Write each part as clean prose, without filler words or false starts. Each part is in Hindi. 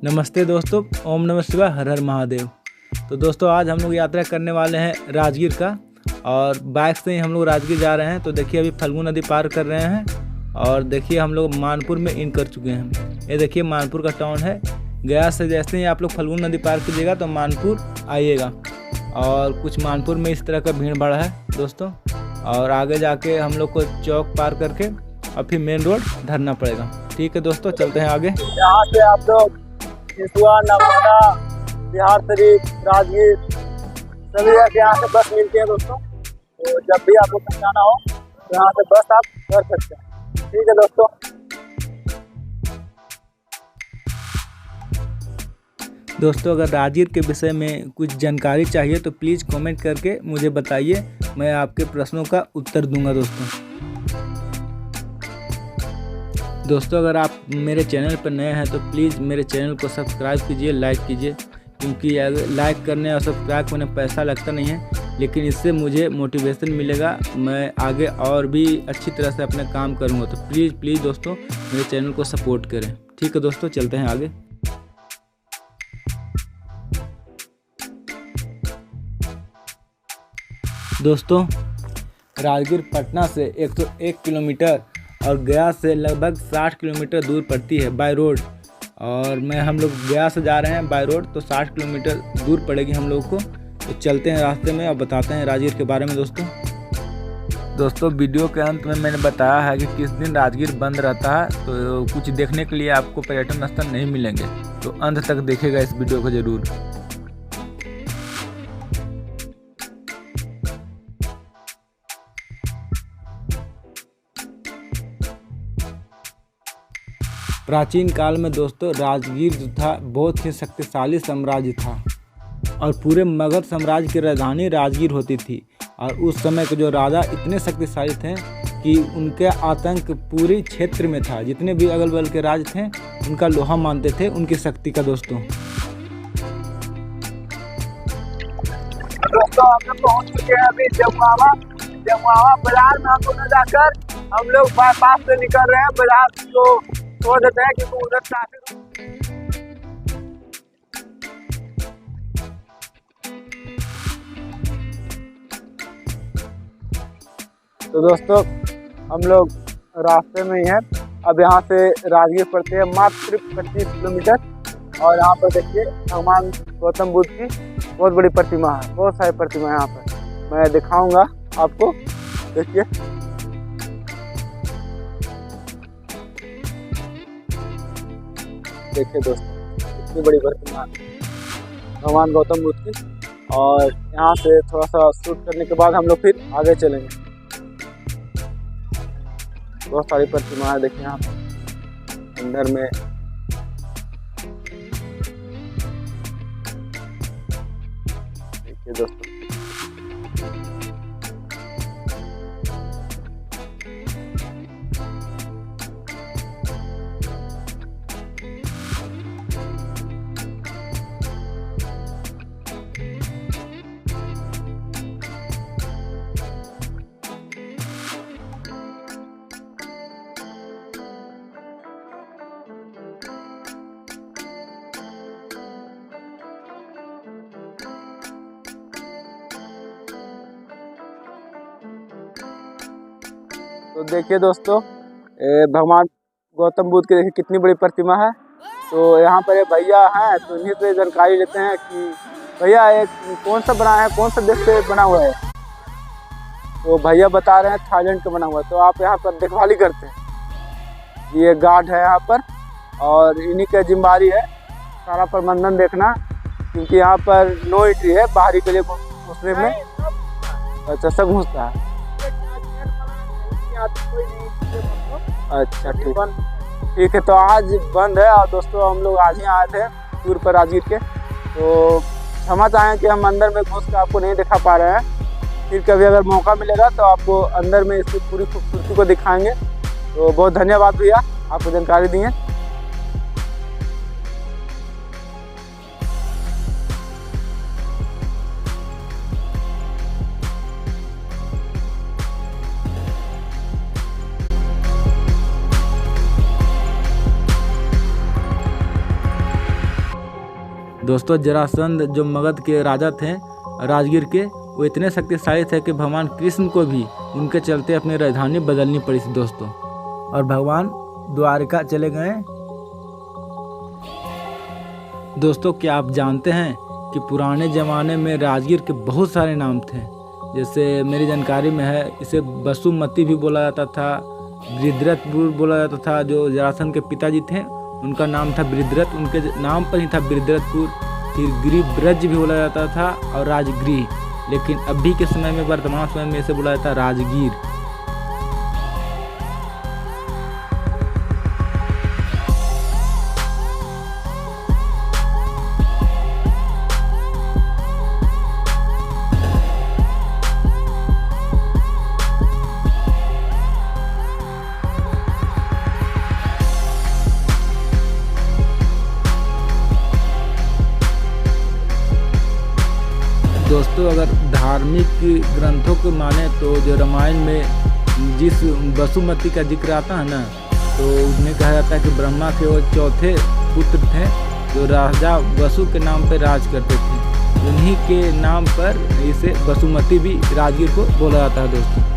नमस्ते दोस्तों, ओम नमः शिवाय, हर हर महादेव। तो दोस्तों आज हम लोग यात्रा करने वाले हैं राजगीर का, और बाइक से ही हम लोग राजगीर जा रहे हैं। तो देखिए अभी फल्गु नदी पार कर रहे हैं और देखिए हम लोग मानपुर में इन कर चुके हैं। ये देखिए मानपुर का टाउन है। गया से जैसे ही आप लोग फल्गु नदी पार कीजिएगा तो मानपुर आइएगा, और कुछ मानपुर में इस तरह का भीड़ भाड़ है दोस्तों। और आगे जाके हम लोग को चौक पार करके और फिर मेन रोड धरना पड़ेगा। ठीक है दोस्तों, चलते हैं आगे। यहाँ से आप लोग हिसुआ, नवादा, बिहार शरीफ, राजगीर सभी जगह यहाँ से बस मिलती है दोस्तों। तो जब भी आपको कहीं जाना हो तो यहाँ से बस आप कर सकते हैं। ठीक है दोस्तों। दोस्तों अगर राजगीर के विषय में कुछ जानकारी चाहिए तो प्लीज़ कमेंट करके मुझे बताइए, मैं आपके प्रश्नों का उत्तर दूंगा दोस्तों अगर आप मेरे चैनल पर नए हैं तो प्लीज़ मेरे चैनल को सब्सक्राइब कीजिए, लाइक कीजिए, क्योंकि लाइक करने और सब्सक्राइब करने पैसा लगता नहीं है, लेकिन इससे मुझे मोटिवेशन मिलेगा, मैं आगे और भी अच्छी तरह से अपने काम करूँगा। तो प्लीज़ दोस्तों मेरे चैनल को सपोर्ट करें। ठीक है दोस्तों, चलते हैं आगे। दोस्तों राजगीर पटना से 101 किलोमीटर और गया से लगभग 60 किलोमीटर दूर पड़ती है बाय रोड। और हम लोग गया से जा रहे हैं बाय रोड, तो 60 किलोमीटर दूर पड़ेगी हम लोग को। तो चलते हैं रास्ते में और बताते हैं राजगीर के बारे में दोस्तों वीडियो के अंत में मैंने बताया है कि किस दिन राजगीर बंद रहता है, तो कुछ देखने के लिए आपको पर्यटन स्थल नहीं मिलेंगे, तो अंत तक देखिएगा इस वीडियो को ज़रूर। प्राचीन काल में दोस्तों राजगीर जो था बहुत ही शक्तिशाली साम्राज्य था, और पूरे मगध साम्राज्य की राजधानी राजगीर होती थी। और उस समय के जो राजा इतने शक्तिशाली थे कि उनके आतंक पूरे क्षेत्र में था। जितने भी अगल बगल के राज थे उनका लोहा मानते थे उनकी शक्ति का दोस्तों। हम लोग पहुँच चुके हैं अभी जमुआवा बाजार में। हमको न जाकर हम लोग बाईपास से निकल रहे हैं, बाजार को छोड़ देते हैं क्योंकि उधर ट्रैफिक। तो दोस्तों हम लोग रास्ते में ही हैं। अब यहाँ से राजगीर पड़ते हैं मात्र 25 किलोमीटर। और यहाँ पर देखिए भगवान गौतम बुद्ध की बहुत बड़ी प्रतिमा है, बहुत सारी प्रतिमा है यहाँ पर, मैं दिखाऊंगा आपको। देखिए दोस्तों कितनी बड़ी प्रतिमा है भगवान गौतम बुद्ध की। और यहाँ से थोड़ा सा शूट करने के बाद हम लोग फिर आगे चलेंगे। बहुत सारी प्रतिमा है देखिए यहाँ पर अंदर में। देखिए दोस्तों तो देखिए दोस्तों भगवान गौतम बुद्ध की देखिए कितनी बड़ी प्रतिमा है। तो यहाँ पर एक भैया हैं, तो इन्हीं से जानकारी लेते हैं कि भैया एक कौन सा बना है, कौन सा देश से बना हुआ है। तो भैया बता रहे हैं थाईलैंड का बना हुआ है। तो आप यहाँ पर देखभाली करते हैं, ये गार्ड है यहाँ पर, और इन्हीं का जिम्मेदारी है सारा प्रबंधन देखना, क्योंकि यहाँ पर नो एंट्री है बाहरी के लिए घुसने में। अच्छा सब घुसता है। अच्छा ठीक है। तो आज बंद है। और दोस्तों हम लोग आज ही आए थे टूर पर राजगीर के, तो क्षमा चाहें कि हम अंदर में घुस कर आपको नहीं दिखा पा रहे हैं। फिर कभी अगर मौका मिलेगा तो आपको अंदर में इसकी पूरी खूबसूरती को दिखाएंगे। तो बहुत धन्यवाद भैया, आपको जानकारी दी है। दोस्तों जरासंध जो मगध के राजा थे राजगीर के, वो इतने शक्तिशाली थे कि भगवान कृष्ण को भी उनके चलते अपनी राजधानी बदलनी पड़ी थी दोस्तों, और भगवान द्वारिका चले गए। दोस्तों क्या आप जानते हैं कि पुराने ज़माने में राजगीर के बहुत सारे नाम थे। जैसे मेरी जानकारी में है, इसे बसुमती भी बोला जाता था, बृहद्रथपुर बोला जाता था। जो जरासंध के पिताजी थे उनका नाम था बृहद्रथ, उनके नाम पर ही था बृहद्रथपुर। फिर गिरिब्रज भी बोला जाता था और राजगृह, लेकिन अभी के समय में वर्तमान समय में इसे बोला जाता है राजगीर। दोस्तों अगर धार्मिक ग्रंथों को माने तो जो रामायण में जिस बसुमती का जिक्र आता है ना, तो उसमें कहा जाता है कि ब्रह्मा के वो चौथे पुत्र थे जो राजा वसु के नाम पर राज करते थे। उन्हीं के नाम पर इसे बसुमती भी राजगीर को बोला जाता है दोस्तों।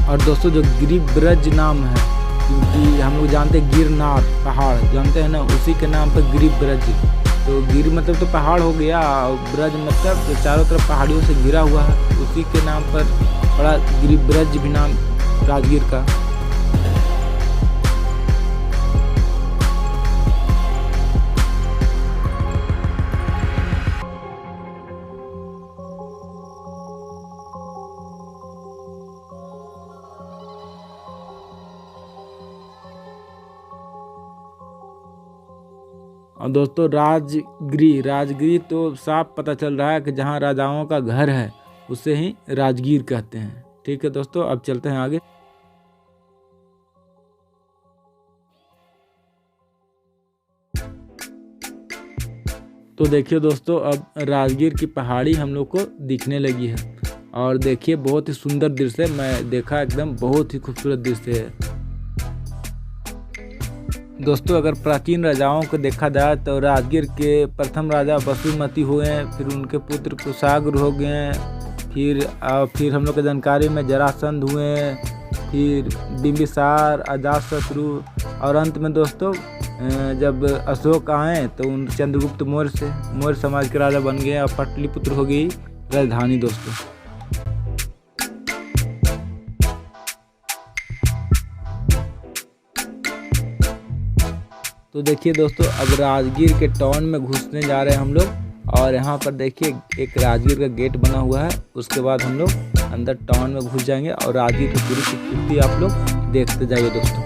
और दोस्तों जो गिरिब्रज नाम है, क्योंकि हम लोग जानते हैं गिरनार पहाड़ जानते हैं ना, उसी के नाम पर गिरिब्रज। तो गिर मतलब तो पहाड़ हो गया, और ब्रज मतलब जो चारों तरफ पहाड़ियों से घिरा हुआ है, उसी के नाम पर बड़ा गिरिब्रज भी नाम राजगीर का। और दोस्तों राजगीर तो साफ पता चल रहा है कि जहाँ राजाओं का घर है उसे ही राजगीर कहते हैं। ठीक है दोस्तों, अब चलते हैं आगे। तो देखिए दोस्तों, अब राजगीर की पहाड़ी हम लोग को दिखने लगी है, और देखिए बहुत ही सुंदर दृश्य है। मैं देखा एकदम बहुत ही खूबसूरत दृश्य है दोस्तों। अगर प्राचीन राजाओं को देखा जाए तो राजगीर के प्रथम राजा बसुमती हुए, फिर उनके पुत्र कुशाग्र हो गए, फिर हम लोग की जानकारी में जरासंध हुए, फिर बिंबिसार, अजातशत्रु, और अंत में दोस्तों जब अशोक आए तो उन चंद्रगुप्त मौर्य समाज के राजा बन गए और पाटलिपुत्र हो गई राजधानी दोस्तों। तो देखिए दोस्तों, अब राजगीर के टाउन में घुसने जा रहे हैं हम लोग, और यहाँ पर देखिए एक राजगीर का गेट बना हुआ है। उसके बाद हम लोग अंदर टाउन में घुस जाएंगे और राजगीर की पूरी खूबसूरती आप लोग देखते जाइए दोस्तों।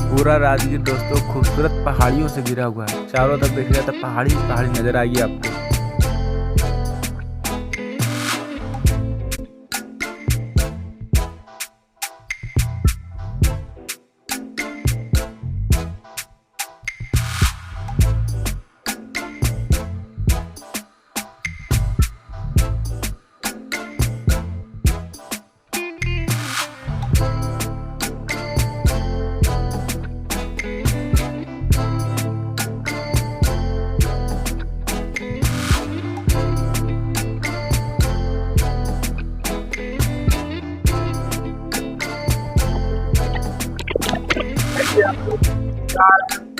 पूरा राजगीर दोस्तों खूबसूरत पहाड़ियों से घिरा हुआ है। चारों तरफ देखिएगा तो पहाड़ी नजर आएगी आपको।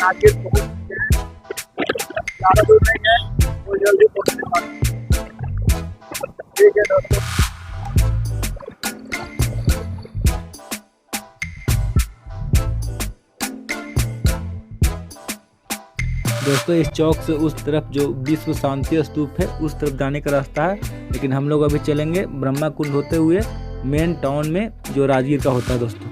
आगे पहुंचते हैं, ज़्यादा दूर नहीं है, वो जल्दी पहुंचने वाले हैं। ठीक है दोस्तों, दोस्तों इस चौक से उस तरफ जो विश्व शांति स्तूप है उस तरफ जाने का रास्ता है, लेकिन हम लोग अभी चलेंगे ब्रह्मा कुंड होते हुए मेन टाउन में जो राजगीर का होता है। दोस्तों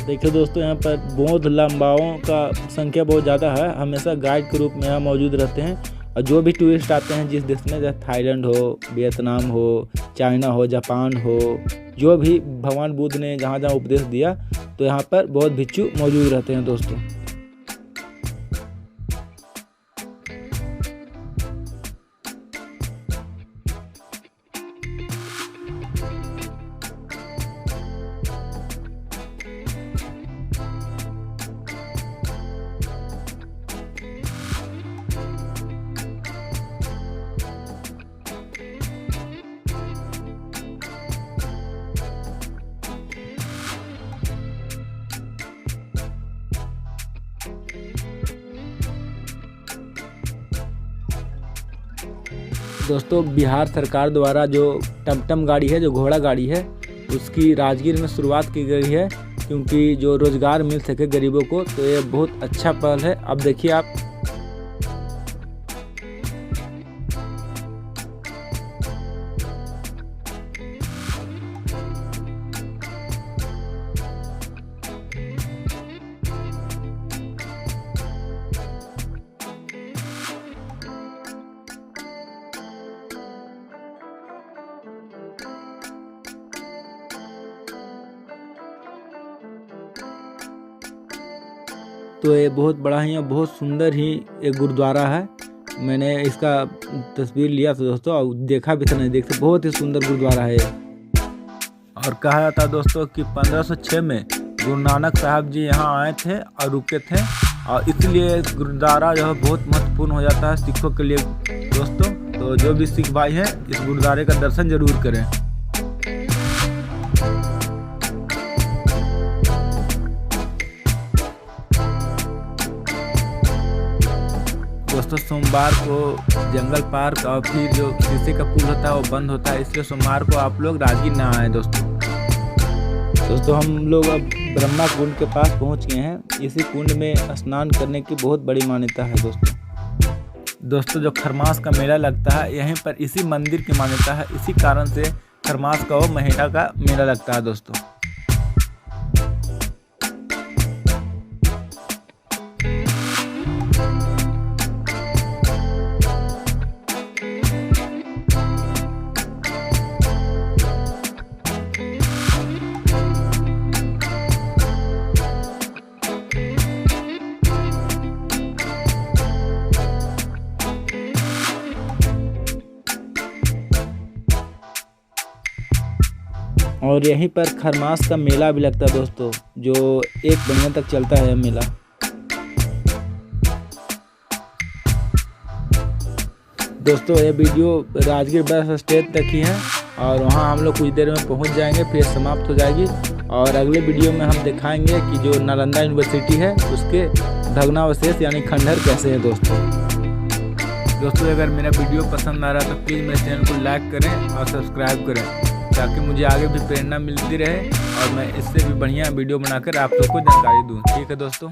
देखिए दोस्तों, यहाँ पर बौद्ध लामाओं का संख्या बहुत ज़्यादा है, हमेशा गाइड के रूप में यहाँ मौजूद रहते हैं। और जो भी टूरिस्ट आते हैं जिस देश में, जैसे थाईलैंड हो, वियतनाम हो, चाइना हो, जापान हो, जो भी भगवान बुद्ध ने जहाँ जहाँ उपदेश दिया, तो यहाँ पर बहुत भिक्षु मौजूद रहते हैं। दोस्तों दोस्तों बिहार सरकार द्वारा जो टमटम गाड़ी है, जो घोड़ा गाड़ी है, उसकी राजगीर में शुरुआत की गई है, क्योंकि जो रोज़गार मिल सके गरीबों को। तो ये बहुत अच्छा पहल है। अब देखिए आप, तो ये बहुत बड़ा ही और बहुत सुंदर ही एक गुरुद्वारा है। मैंने इसका तस्वीर लिया था दोस्तों, और देखा भी था नज़दीक से। बहुत ही सुंदर गुरुद्वारा है ये। और कहा जाता है दोस्तों कि 1506 में गुरु नानक साहब जी यहाँ आए थे और रुके थे, और इसलिए गुरुद्वारा जो है बहुत महत्वपूर्ण हो जाता है सिखों के लिए। दोस्तों तो जो भी सिख भाई हैं इस गुरुद्वारे का दर्शन जरूर करें। दोस्तों सोमवार को जंगल पार्क और फिर जो शीशे का पुल होता है वो बंद होता है, इसलिए सोमवार को आप लोग राजगीर ना आए। दोस्तों हम लोग अब ब्रह्मा कुंड के पास पहुंच गए हैं। इसी कुंड में स्नान करने की बहुत बड़ी मान्यता है। दोस्तों जो खरमास का मेला लगता है यहीं पर, इसी मंदिर की मान्यता है, इसी कारण से खरमास का वो महीना का मेला लगता है। दोस्तों और यहीं पर खरमास का मेला भी लगता है दोस्तों, जो 1 महीना तक चलता है मेला। दोस्तों ये वीडियो राजगीर बस स्टैंड तक ही है, और वहाँ हम लोग कुछ देर में पहुँच जाएंगे, फिर समाप्त हो जाएगी। और अगले वीडियो में हम दिखाएंगे कि जो नालंदा यूनिवर्सिटी है उसके भग्नावशेष यानी खंडहर कैसे हैं। दोस्तों अगर मेरा वीडियो पसंद आ रहा है तो प्लीज़ मेरे चैनल को लाइक करें और सब्सक्राइब करें, ताकि मुझे आगे भी प्रेरणा मिलती रहे और मैं इससे भी बढ़िया वीडियो बनाकर आप लोग को जानकारी दूँ। ठीक है दोस्तों।